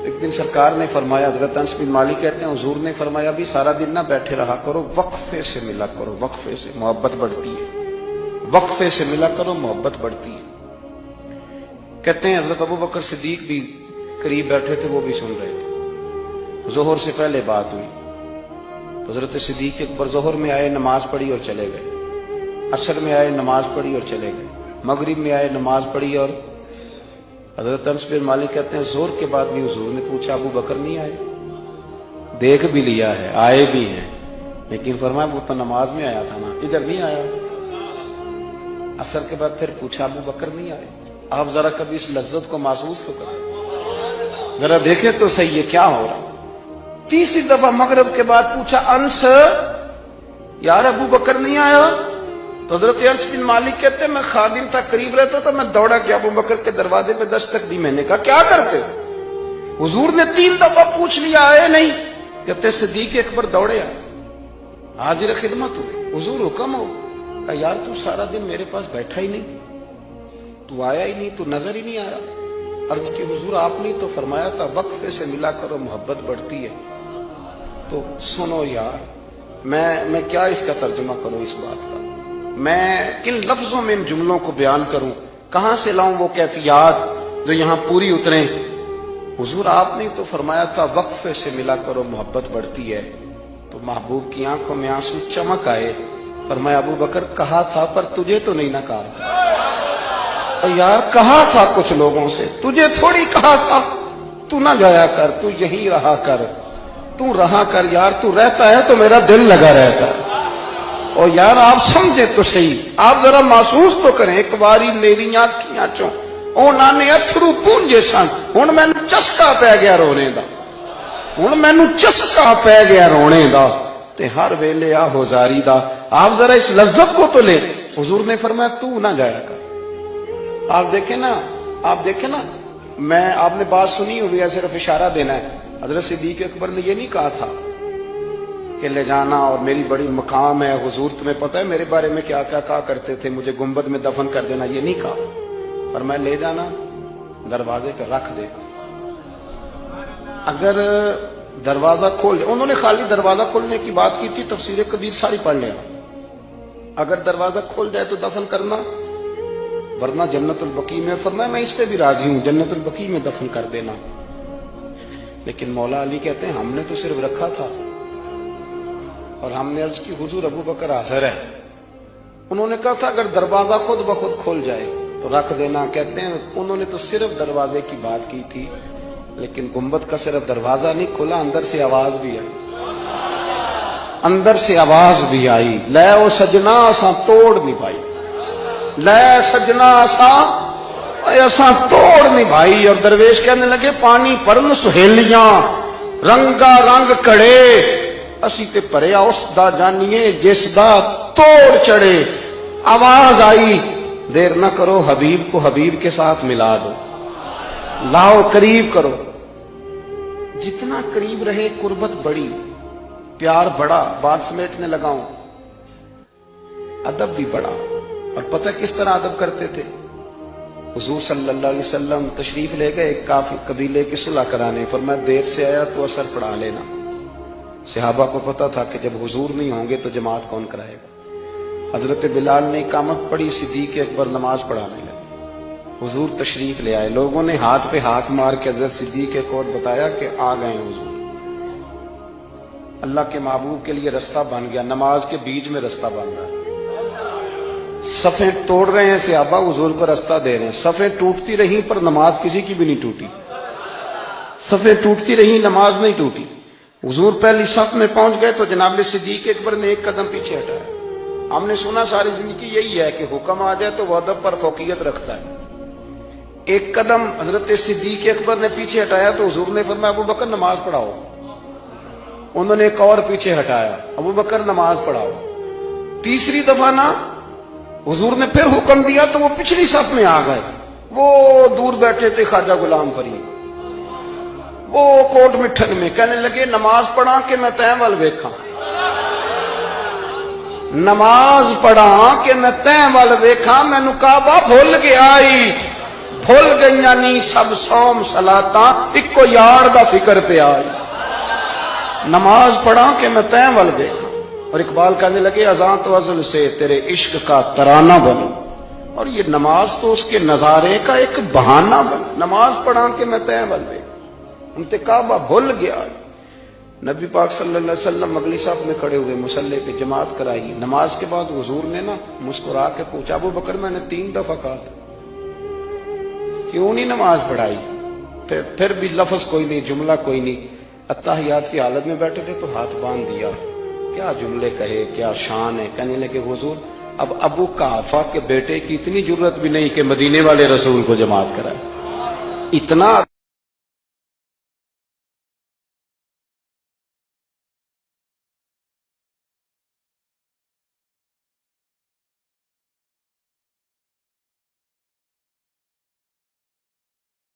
ایک دن سرکار نے فرمایا، حضرت انس بن مالک کہتے ہیں حضور نے فرمایا بھی سارا دن نہ بیٹھے رہا کرو، وقفے سے ملا کرو، وقفے سے محبت بڑھتی ہے، وقفے سے ملا کرو محبت بڑھتی ہے۔ کہتے ہیں حضرت ابو بکر صدیق بھی قریب بیٹھے تھے، وہ بھی سن رہے تھے۔ ظہر سے پہلے بات ہوئی تو حضرت صدیق اکبر ظہر میں آئے، نماز پڑھی اور چلے گئے، عصر میں آئے، نماز پڑھی اور چلے گئے، مغرب میں آئے، نماز پڑھی اور حضرت انس بن مالک کہتے ہیں ظہر کے بعد بھی حضور نے پوچھا ابو بکر نہیں آئے؟ دیکھ بھی لیا ہے، آئے بھی ہیں، لیکن فرمایا وہ تو نماز میں آیا تھا نا، ادھر نہیں آیا۔ عصر کے بعد پھر پوچھا ابو بکر نہیں آئے؟ آپ ذرا کبھی اس لذت کو محسوس تو کریں، ذرا دیکھیں تو صحیح ہے کیا ہو رہا۔ تیسری دفعہ مغرب کے بعد پوچھا انس یار ابو بکر نہیں آیا؟ تو حضرت انس بن مالک کہتے ہیں میں خادم تھا، قریب رہتا تھا، میں دوڑا گیا ابو بکر کے دروازے پہ دستک دی، میں نے کہا کیا کرتے ہو؟ حضور نے 3 دفعہ پوچھ لیا آئے نہیں؟ کہتے صدیق اکبر دوڑے آئے، حاضر خدمت ہوئے، حضور حکم ہو۔ کہا یار تو سارا دن میرے پاس بیٹھا ہی نہیں، تو آیا ہی نہیں، تو نظر ہی نہیں آیا۔ عرض کی حضور آپ نے تو فرمایا تھا وقفے سے ملا کرو محبت بڑھتی ہے۔ تو سنو یار، میں کیا اس کا ترجمہ کروں اس بات کا، میں کن لفظوں میں ان جملوں کو بیان کروں، کہاں سے لاؤں وہ کیفیات جو یہاں پوری اتریں۔ حضور آپ نے تو فرمایا تھا وقفے سے ملا کرو محبت بڑھتی ہے۔ تو محبوب کی آنکھوں میں آنسو چمک آئے، فرمایا ابو بکر کہا تھا پر تجھے تو نہیں نہ کہا تھا۔ اور یار کہا تھا کچھ لوگوں سے، تجھے تھوڑی کہا تھا تو نہ جایا کر، تو یہی رہا کر، تو رہا کر یار، تو رہتا ہے تو میرا دل لگا رہتا ہے۔ اور یار آپ سمجھے تو صحیح، آپ ذرا محسوس تو کریں، ایک باری میری آنکھیاں چوں اونا نے اتھرو پونجے سن، ہن مینوں چسکا پی گیا رونے دا، ہن مینوں چسکا پی گیا رونے دا، تے ہر ویلے آہو زاری دا۔ آپ ذرا اس لذت کو تو لیں۔ حضور نے فرمایا تو نہ جایا کر۔ آپ دیکھیں نا، میں آپ نے بات سنی ہوئی ہے، صرف اشارہ دینا ہے۔ حضرت صدیق اکبر نے یہ نہیں کہا تھا کہ لے جانا اور میری بڑی مقام ہے، حضور تمہیں پتہ ہے میرے بارے میں کیا کیا کہا کرتے تھے، مجھے گنبد میں دفن کر دینا، یہ نہیں کہا۔ پر میں لے جانا دروازے پہ رکھ دے گا، اگر دروازہ کھول، انہوں نے خالی دروازہ کھولنے کی بات کی تھی، تفسیر کبیر ساری پڑھ لیا، اگر دروازہ کھول جائے تو دفن کرنا، ورنہ جنت البقیع میں، فرمایا میں اس پہ بھی راضی ہوں، جنت البقیع میں دفن کر دینا۔ لیکن مولا علی کہتے ہیں ہم نے تو صرف رکھا تھا، اور ہم نے عرض کی حضور ابو بکر حاضر ہے۔ انہوں نے کہا تھا اگر دروازہ خود بخود کھل جائے تو رکھ دینا۔ کہتے ہیں انہوں نے تو صرف دروازے کی بات کی تھی، لیکن گنبد کا صرف دروازہ نہیں کھلا، اندر سے آواز بھی آئی، اندر سے آواز بھی آئی، لے او سجنا اساں توڑ نہیں پائی، لے سجنا اساں توڑ نہیں بھائی۔ اور درویش کہنے لگے پانی پرن سہیلیاں رنگا رنگ کڑے، اسی تے پریا اس دا جانیے جس دا توڑ چڑھے۔ آواز آئی دیر نہ کرو، حبیب کو حبیب کے ساتھ ملا دو، لاؤ قریب کرو۔ جتنا قریب رہے قربت بڑی، پیار بڑا، بات سمیٹنے لگاؤں، ادب بھی بڑا۔ اور پتہ کس طرح ادب کرتے تھے؟ حضور صلی اللہ علیہ وسلم تشریف لے گئے ایک کافی قبیلے کی صلح کرانے، فرمایا دیر سے آیا تو اثر پڑھا لینا۔ صحابہ کو پتا تھا کہ جب حضور نہیں ہوں گے تو جماعت کون کرائے گا۔ حضرت بلال نے اقامت پڑھی، صدیق اکبر نماز پڑھانے لگے، حضور تشریف لے آئے، لوگوں نے ہاتھ پہ ہاتھ مار کے حضرت صدیق کو بتایا کہ آ گئے ہیں حضور۔ اللہ کے محبوب کے لیے رستہ بن گیا، نماز کے بیچ میں رستہ بن رہا ہے، صفیں توڑ رہے ہیں صحابہ، حضور کو رستہ دے رہے ہیں، صفیں ٹوٹتی رہیں پر نماز کسی کی بھی نہیں ٹوٹی، صفیں ٹوٹتی رہیں نماز نہیں ٹوٹی۔ حضور پہلی صف میں پہنچ گئے تو جناب صدیق اکبر نے ایک قدم پیچھے ہٹایا۔ ہم نے سنا ساری زندگی یہی ہے کہ حکم آ جائے تو وہ ادب پر فوقیت رکھتا ہے۔ ایک قدم حضرت صدیق اکبر نے پیچھے ہٹایا تو حضور نے فرمایا ابو بکر نماز پڑھاؤ۔ انہوں نے ایک اور پیچھے ہٹایا، ابو بکر نماز پڑھاؤ۔ تیسری دفعہ نا حضور نے پھر حکم دیا تو وہ پچھلی صف میں آ گئے۔ وہ دور بیٹھے تھے خواجہ غلام فرید، وہ کوٹ مٹھن میں، کہنے لگے نماز پڑھا کہ میں تیں ول ویکھاں، نماز پڑھا کہ میں تیں ول ویکھاں، مینوں کعبہ بھول گیا بھول گئیاں نی سب سوم صلاتاں اکو یار دا فکر پہ آئی نماز پڑھا کہ میں تیں ول دیکھا اور اقبال کہنے لگے اذان تو ازل سے تیرے عشق کا ترانہ بنو اور یہ نماز تو اس کے نظارے کا ایک بہانہ بنا نماز پڑھا کہ میں تیں ول دیکھا انتقابہ بھول گیا نبی پاک صلی اللہ علیہ وسلم اگلی صف میں کھڑے ہوئے مصلی پہ جماعت کرائی نماز کے بعد حضور نے نا مسکرا کے پوچھا ابو بکر میں نے 3 دفعہ کہا تھا کیوں نہیں نماز پڑھائی پھر بھی لفظ کوئی نہیں جملہ کوئی نہیں اتحیات کی حالت میں بیٹھے تھے تو ہاتھ باندھ دیا کیا جملے کہے کیا شان ہے کہنے لگے حضور اب ابو قحافہ کے بیٹے کی اتنی جرت بھی نہیں کہ مدینے والے رسول کو جماعت کرائے اتنا